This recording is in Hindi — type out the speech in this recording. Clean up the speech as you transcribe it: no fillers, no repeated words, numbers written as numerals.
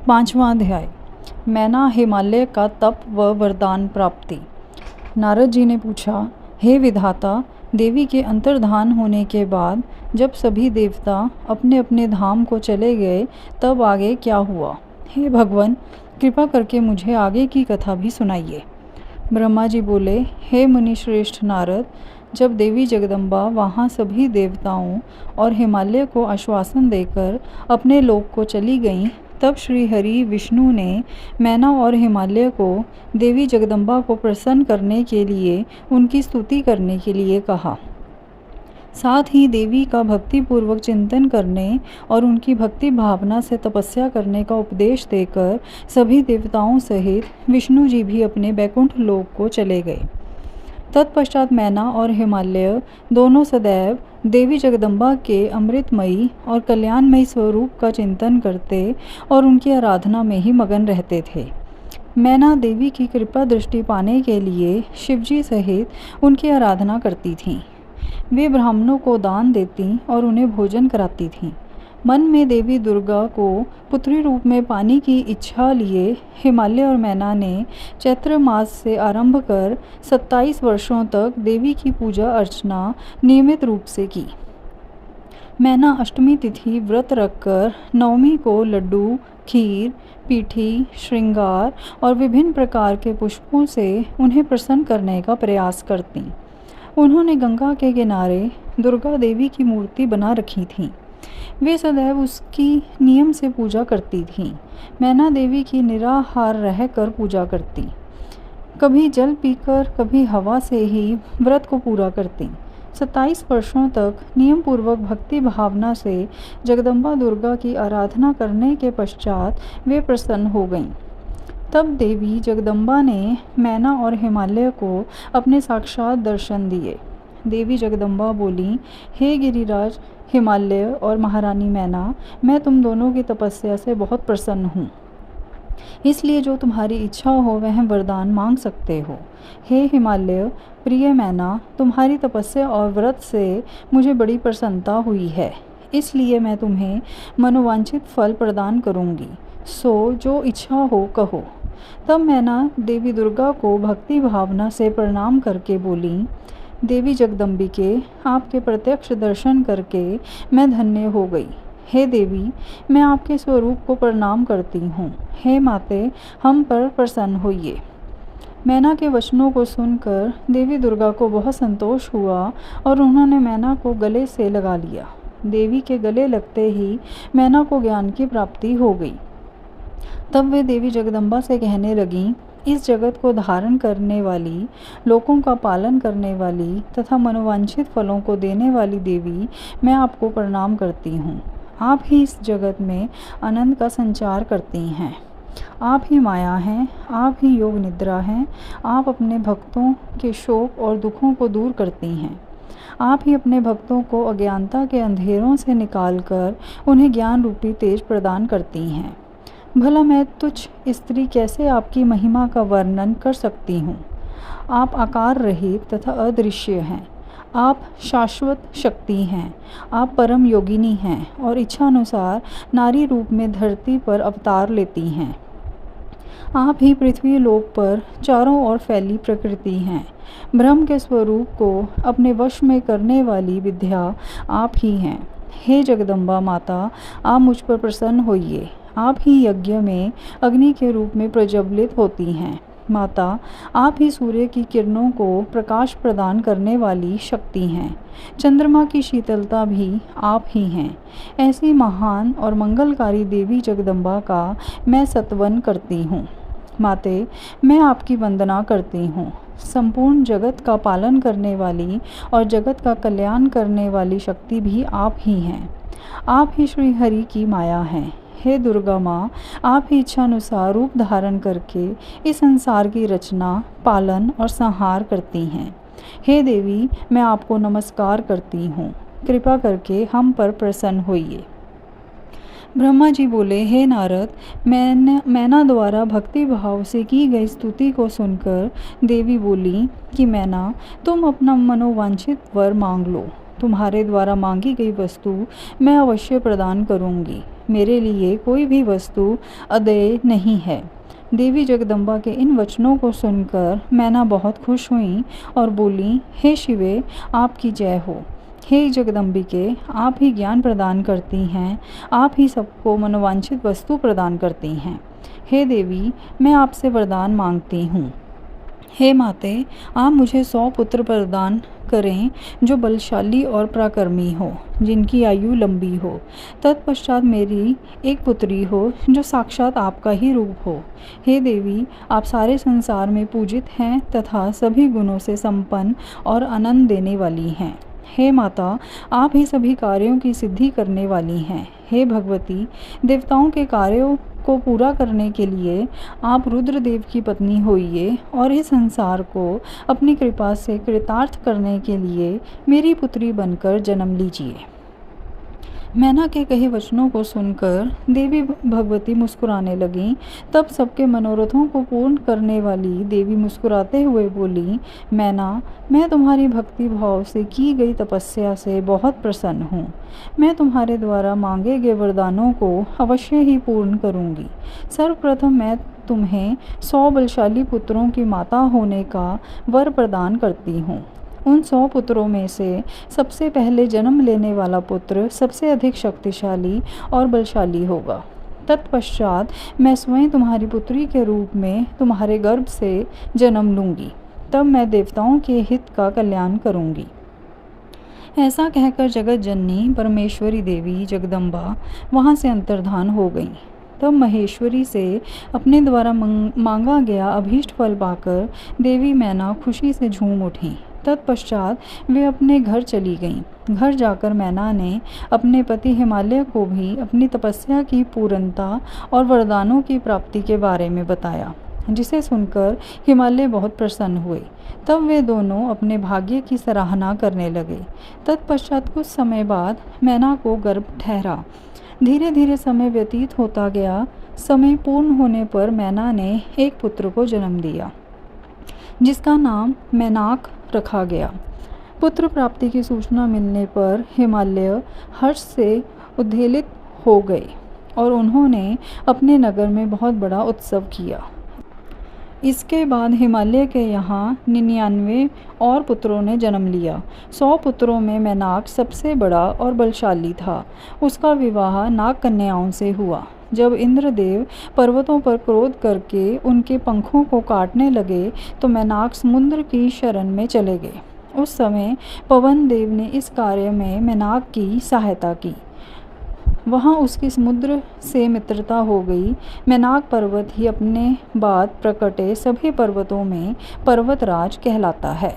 पांचवा अध्याय। मैना हिमालय का तप व वरदान प्राप्ति। नारद जी ने पूछा, हे विधाता, देवी के अंतर्धान होने के बाद जब सभी देवता अपने अपने धाम को चले गए तब आगे क्या हुआ? हे भगवान, कृपा करके मुझे आगे की कथा भी सुनाइए। ब्रह्मा जी बोले, हे मुनि श्रेष्ठ नारद, जब देवी जगदम्बा वहाँ सभी देवताओं और हिमालय को आश्वासन देकर अपने लोक को चली गईं, तब श्री हरि विष्णु ने मैना और हिमालय को देवी जगदम्बा को प्रसन्न करने के लिए उनकी स्तुति करने के लिए कहा। साथ ही देवी का भक्तिपूर्वक चिंतन करने और उनकी भक्ति भावना से तपस्या करने का उपदेश देकर सभी देवताओं सहित विष्णु जी भी अपने बैकुंठ लोक को चले गए। तत्पश्चात मैना और हिमालय दोनों सदैव देवी जगदम्बा के अमृतमयी और कल्याणमयी स्वरूप का चिंतन करते और उनकी आराधना में ही मगन रहते थे। मैना देवी की कृपा दृष्टि पाने के लिए शिवजी सहित उनकी आराधना करती थीं। वे ब्राह्मणों को दान देती और उन्हें भोजन कराती थीं। मन में देवी दुर्गा को पुत्री रूप में पाने की इच्छा लिए हिमालय और मैना ने चैत्र मास से आरंभ कर 27 वर्षों तक देवी की पूजा अर्चना नियमित रूप से की। मैना अष्टमी तिथि व्रत रखकर नवमी को लड्डू, खीर, पीठी, श्रृंगार और विभिन्न प्रकार के पुष्पों से उन्हें प्रसन्न करने का प्रयास करती। उन्होंने गंगा के किनारे दुर्गा देवी की मूर्ति बना रखी थी। वे सदैव उसकी नियम से पूजा करती थीं। मैना देवी की निराहार रहकर पूजा करती, कभी जल पीकर कभी हवा से ही व्रत को पूरा करती। 27 वर्षों तक नियम पूर्वक भक्ति भावना से जगदम्बा दुर्गा की आराधना करने के पश्चात वे प्रसन्न हो गईं। तब देवी जगदम्बा ने मैना और हिमालय को अपने साक्षात दर्शन दिए। देवी जगदम्बा बोली, हे गिरिराज हिमालय और महारानी मैना, मैं तुम दोनों की तपस्या से बहुत प्रसन्न हूँ, इसलिए जो तुम्हारी इच्छा हो वह वरदान मांग सकते हो। हे हिमालय प्रिय मैना, तुम्हारी तपस्या और व्रत से मुझे बड़ी प्रसन्नता हुई है, इसलिए मैं तुम्हें मनोवांछित फल प्रदान करूँगी। सो जो इच्छा हो कहो। तब मैना देवी दुर्गा को भक्ति भावना से प्रणाम करके बोली, देवी जगदम्बिके, आपके प्रत्यक्ष दर्शन करके मैं धन्य हो गई। हे देवी, मैं आपके स्वरूप को प्रणाम करती हूँ। हे माते, हम पर प्रसन्न होइए। मैना के वचनों को सुनकर देवी दुर्गा को बहुत संतोष हुआ और उन्होंने मैना को गले से लगा लिया। देवी के गले लगते ही मैना को ज्ञान की प्राप्ति हो गई। तब वे देवी जगदम्बा से कहने लगीं, इस जगत को धारण करने वाली, लोकों का पालन करने वाली तथा मनोवांछित फलों को देने वाली देवी, मैं आपको प्रणाम करती हूँ। आप ही इस जगत में आनंद का संचार करती हैं। आप ही माया हैं, आप ही योग निद्रा हैं। आप अपने भक्तों के शोक और दुखों को दूर करती हैं। आप ही अपने भक्तों को अज्ञानता के अंधेरों से निकालकर उन्हें ज्ञान रूपी तेज प्रदान करती हैं। भला मैं तुच्छ स्त्री कैसे आपकी महिमा का वर्णन कर सकती हूँ। आप आकार रहित तथा अदृश्य हैं। आप शाश्वत शक्ति हैं। आप परम योगिनी हैं और इच्छानुसार नारी रूप में धरती पर अवतार लेती हैं। आप ही पृथ्वी लोक पर चारों ओर फैली प्रकृति हैं। ब्रह्म के स्वरूप को अपने वश में करने वाली विद्या आप ही हैं। हे जगदम्बा माता, आप मुझ पर प्रसन्न होइए। आप ही यज्ञ में अग्नि के रूप में प्रज्वलित होती हैं। माता, आप ही सूर्य की किरणों को प्रकाश प्रदान करने वाली शक्ति हैं। चंद्रमा की शीतलता भी आप ही हैं। ऐसी महान और मंगलकारी देवी जगदम्बा का मैं सत्वन करती हूँ। माते, मैं आपकी वंदना करती हूँ। संपूर्ण जगत का पालन करने वाली और जगत का कल्याण करने वाली शक्ति भी आप ही हैं। आप ही श्री हरि की माया हैं। हे दुर्गा माँ, आप ही इच्छानुसार रूप धारण करके इस संसार की रचना, पालन और संहार करती हैं। हे देवी, मैं आपको नमस्कार करती हूँ। कृपा करके हम पर प्रसन्न होइए। ब्रह्मा जी बोले, हे नारद, मैना द्वारा भक्ति भाव से की गई स्तुति को सुनकर देवी बोली कि मैना, तुम अपना मनोवांछित वर मांग लो। तुम्हारे द्वारा मांगी गई वस्तु मैं अवश्य प्रदान करूंगी। मेरे लिए कोई भी वस्तु अदेय नहीं है। देवी जगदम्बा के इन वचनों को सुनकर मैना बहुत खुश हुई और बोली, हे शिवे, आपकी जय हो। हे जगदम्बिके, आप ही ज्ञान प्रदान करती हैं, आप ही सबको मनोवांछित वस्तु प्रदान करती हैं। हे देवी, मैं आपसे वरदान मांगती हूँ। हे माते, आप मुझे 100 पुत्र प्रदान करें जो बलशाली और पराक्रमी हो, जिनकी आयु लंबी हो। तत्पश्चात मेरी एक पुत्री हो जो साक्षात आपका ही रूप हो। हे देवी, आप सारे संसार में पूजित हैं तथा सभी गुणों से संपन्न और आनंद देने वाली हैं। हे माता, आप ही सभी कार्यों की सिद्धि करने वाली हैं। हे भगवती, देवताओं के कार्यों को पूरा करने के लिए आप रुद्रदेव की पत्नी होइए और इस संसार को अपनी कृपा से कृतार्थ करने के लिए मेरी पुत्री बनकर जन्म लीजिए। मैना के कहे वचनों को सुनकर देवी भगवती मुस्कुराने लगीं। तब सबके मनोरथों को पूर्ण करने वाली देवी मुस्कुराते हुए बोली, मैना, मैं तुम्हारी भक्ति भाव से की गई तपस्या से बहुत प्रसन्न हूँ। मैं तुम्हारे द्वारा मांगे गए वरदानों को अवश्य ही पूर्ण करूँगी। सर्वप्रथम मैं तुम्हें 100 बलशाली पुत्रों की माता होने का वर प्रदान करती हूँ। उन 100 पुत्रों में से सबसे पहले जन्म लेने वाला पुत्र सबसे अधिक शक्तिशाली और बलशाली होगा। तत्पश्चात मैं स्वयं तुम्हारी पुत्री के रूप में तुम्हारे गर्भ से जन्म लूँगी। तब मैं देवताओं के हित का कल्याण करूँगी। ऐसा कहकर जगत जननी परमेश्वरी देवी जगदम्बा वहाँ से अंतर्धान हो गई। तब महेश्वरी से अपने द्वारा मांगा गया अभीष्ट फल पाकर देवी मैना खुशी से झूम उठी। तत्पश्चात वे अपने घर चली गईं। घर जाकर मैना ने अपने पति हिमालय को भी अपनी तपस्या की पूर्णता और वरदानों की प्राप्ति के बारे में बताया, जिसे सुनकर हिमालय बहुत प्रसन्न हुए। तब वे दोनों अपने भाग्य की सराहना करने लगे। तत्पश्चात कुछ समय बाद मैना को गर्भ ठहरा। धीरे धीरे समय व्यतीत होता गया। समय पूर्ण होने पर मैना ने एक पुत्र को जन्म दिया, जिसका नाम मैनाक रखा गया। पुत्र प्राप्ति की सूचना मिलने पर हिमालय हर्ष से उद्वेलित हो गए और उन्होंने अपने नगर में बहुत बड़ा उत्सव किया। इसके बाद हिमालय के यहाँ 99 और पुत्रों ने जन्म लिया। 100 पुत्रों में मैनाक सबसे बड़ा और बलशाली था। उसका विवाह नाग कन्याओं से हुआ। जब इंद्रदेव पर्वतों पर क्रोध करके उनके पंखों को काटने लगे तो मैनाक समुद्र की शरण में चले गए। उस समय पवन देव ने इस कार्य में मैनाक की सहायता की। वहाँ उसकी समुद्र से मित्रता हो गई। मैनाक पर्वत ही अपने बाद प्रकटे सभी पर्वतों में पर्वतराज कहलाता है।